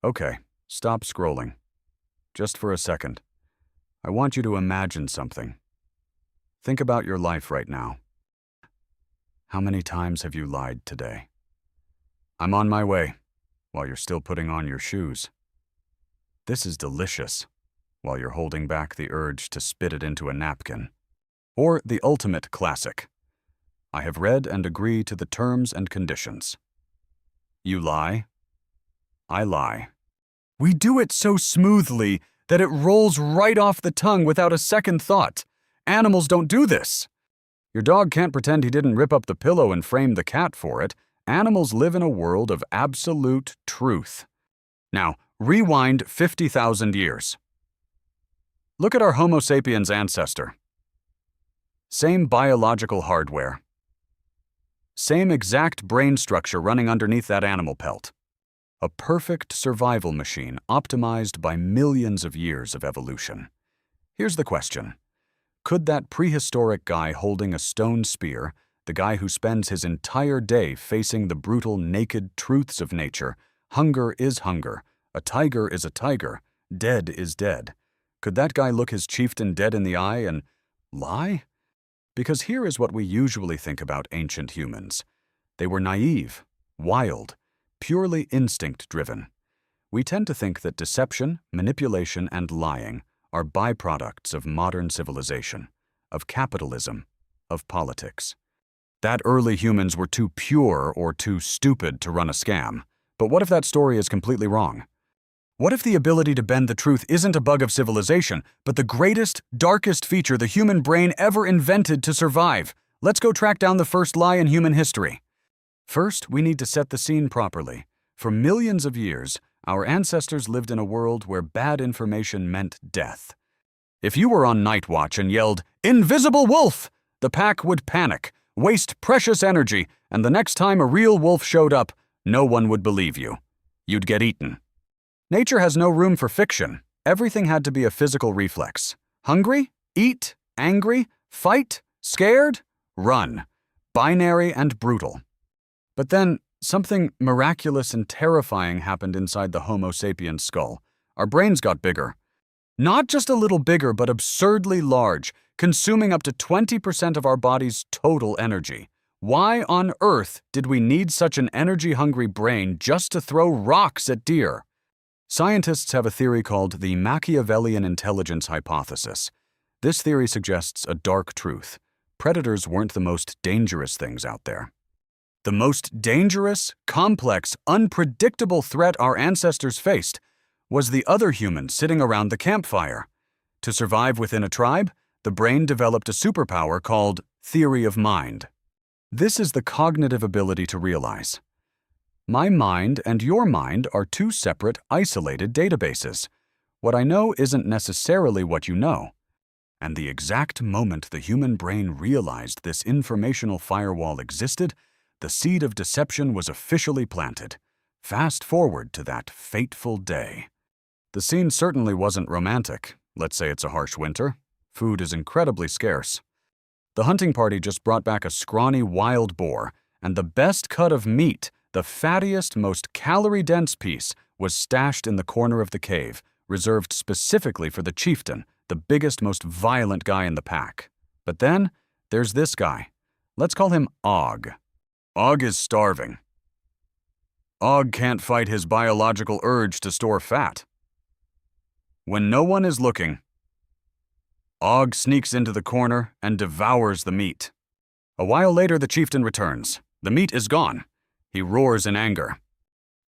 Okay, stop scrolling. Just for a second. I want you to imagine something. Think about your life right now. How many times have you lied today? I'm on my way, while you're still putting on your shoes. This is delicious, while you're holding back the urge to spit it into a napkin. Or the ultimate classic. I have read and agree to the terms and conditions. You lie. I lie. We do it so smoothly that it rolls right off the tongue without a second thought. Animals don't do this. Your dog can't pretend he didn't rip up the pillow and frame the cat for it. Animals live in a world of absolute truth. Now, rewind 50,000 years. Look at our Homo sapiens ancestor. Same biological hardware. Same exact brain structure running underneath that animal pelt. A perfect survival machine optimized by millions of years of evolution. Here's the question. Could that prehistoric guy holding a stone spear, the guy who spends his entire day facing the brutal, naked truths of nature, hunger is hunger, a tiger is a tiger, dead is dead, could that guy look his chieftain dead in the eye and lie? Because here is what we usually think about ancient humans. They were naive, wild, purely instinct-driven. We tend to think that deception, manipulation, and lying are byproducts of modern civilization, of capitalism, of politics. That early humans were too pure or too stupid to run a scam. But what if that story is completely wrong? What if the ability to bend the truth isn't a bug of civilization, but the greatest, darkest feature the human brain ever invented to survive? Let's go track down the first lie in human history. First, we need to set the scene properly. For millions of years, our ancestors lived in a world where bad information meant death. If you were on night watch and yelled, "Invisible wolf!" the pack would panic, waste precious energy, and the next time a real wolf showed up, no one would believe you. You'd get eaten. Nature has no room for fiction. Everything had to be a physical reflex. Hungry? Eat. Angry? Fight. Scared? Run. Binary and brutal. But then, something miraculous and terrifying happened inside the Homo sapiens skull. Our brains got bigger. Not just a little bigger, but absurdly large, consuming up to 20% of our body's total energy. Why on earth did we need such an energy-hungry brain just to throw rocks at deer? Scientists have a theory called the Machiavellian intelligence hypothesis. This theory suggests a dark truth. Predators weren't the most dangerous things out there. The most dangerous, complex, unpredictable threat our ancestors faced was the other humans sitting around the campfire. To survive within a tribe, the brain developed a superpower called theory of mind. This is the cognitive ability to realize. My mind and your mind are two separate, isolated databases. What I know isn't necessarily what you know. And the exact moment the human brain realized this informational firewall existed, the seed of deception was officially planted. Fast forward to that fateful day. The scene certainly wasn't romantic. Let's say it's a harsh winter. Food is incredibly scarce. The hunting party just brought back a scrawny wild boar, and the best cut of meat, the fattiest, most calorie-dense piece, was stashed in the corner of the cave, reserved specifically for the chieftain, the biggest, most violent guy in the pack. But then, there's this guy. Let's call him Og. Og is starving. Og can't fight his biological urge to store fat. When no one is looking, Og sneaks into the corner and devours the meat. A while later, the chieftain returns. The meat is gone. He roars in anger.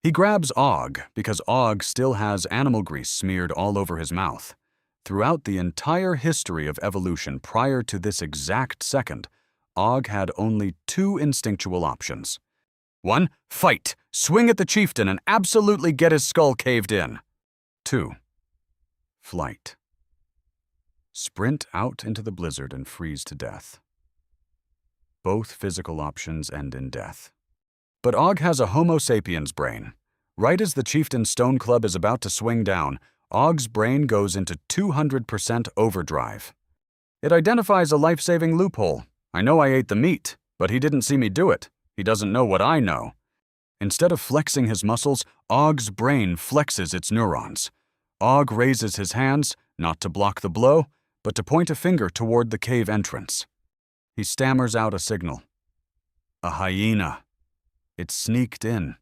He grabs Og because Og still has animal grease smeared all over his mouth. Throughout the entire history of evolution prior to this exact second, Og had only two instinctual options. 1. Fight, swing at the chieftain and absolutely get his skull caved in. 2. Flight. Sprint out into the blizzard and freeze to death. Both physical options end in death. But Og has a Homo sapiens brain. Right as the chieftain's stone club is about to swing down, Og's brain goes into 200% overdrive. It identifies a life-saving loophole. I know I ate the meat, but he didn't see me do it. He doesn't know what I know. Instead of flexing his muscles, Ogg's brain flexes its neurons. Ogg raises his hands, not to block the blow, but to point a finger toward the cave entrance. He stammers out a signal. A hyena. It sneaked in.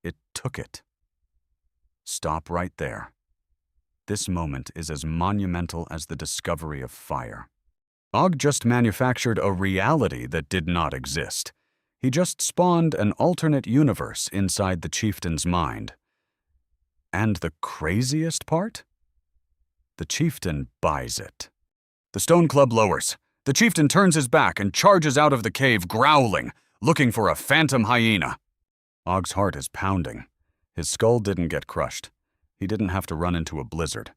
It took it. Stop right there. This moment is as monumental as the discovery of fire. Ogg just manufactured a reality that did not exist. He just spawned an alternate universe inside the chieftain's mind. And the craziest part? The chieftain buys it. The stone club lowers. The chieftain turns his back and charges out of the cave, growling, looking for a phantom hyena. Ogg's heart is pounding. His skull didn't get crushed. He didn't have to run into a blizzard.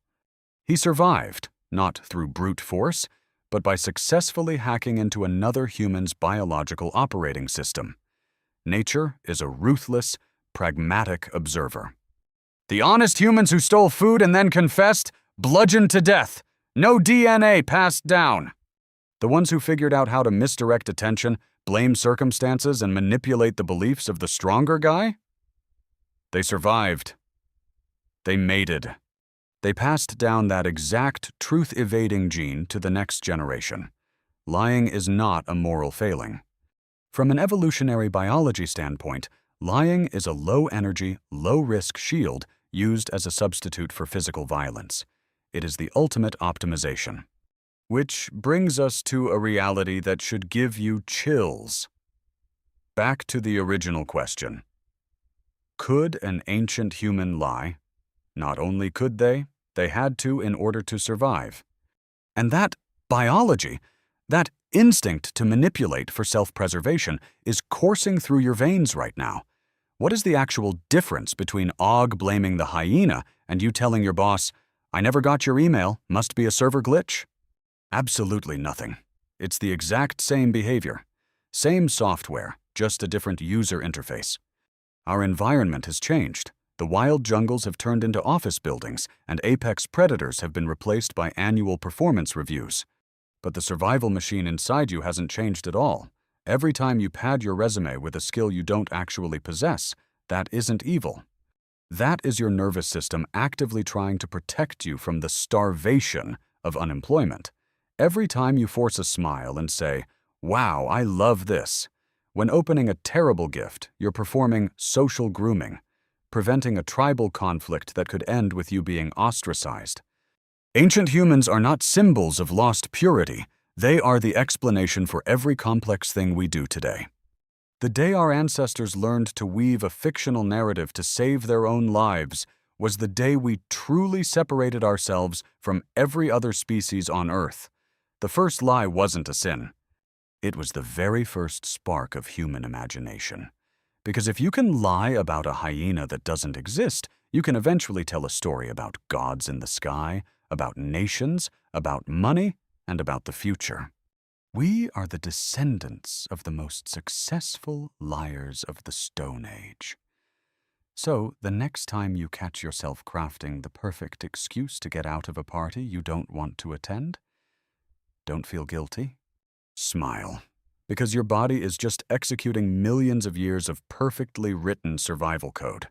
He survived, not through brute force, but by successfully hacking into another human's biological operating system. Nature is a ruthless, pragmatic observer. The honest humans who stole food and then confessed, bludgeoned to death. No DNA passed down. The ones who figured out how to misdirect attention, blame circumstances, and manipulate the beliefs of the stronger guy? They survived. They mated. They passed down that exact truth-evading gene to the next generation. Lying is not a moral failing. From an evolutionary biology standpoint, lying is a low-energy, low-risk shield used as a substitute for physical violence. It is the ultimate optimization. Which brings us to a reality that should give you chills. Back to the original question. Could an ancient human lie? Not only could they had to in order to survive. And that biology, that instinct to manipulate for self-preservation, is coursing through your veins right now. What is the actual difference between Ogg blaming the hyena and you telling your boss, "I never got your email, must be a server glitch"? Absolutely nothing. It's the exact same behavior. Same software, just a different user interface. Our environment has changed. The wild jungles have turned into office buildings, and apex predators have been replaced by annual performance reviews. But the survival machine inside you hasn't changed at all. Every time you pad your resume with a skill you don't actually possess, that isn't evil. That is your nervous system actively trying to protect you from the starvation of unemployment. Every time you force a smile and say, "Wow, I love this." When opening a terrible gift, you're performing social grooming, preventing a tribal conflict that could end with you being ostracized. Ancient humans are not symbols of lost purity. They are the explanation for every complex thing we do today. The day our ancestors learned to weave a fictional narrative to save their own lives was the day we truly separated ourselves from every other species on Earth. The first lie wasn't a sin. It was the very first spark of human imagination. Because if you can lie about a hyena that doesn't exist, you can eventually tell a story about gods in the sky, about nations, about money, and about the future. We are the descendants of the most successful liars of the Stone Age. So, the next time you catch yourself crafting the perfect excuse to get out of a party you don't want to attend, don't feel guilty. Smile. Because your body is just executing millions of years of perfectly written survival code.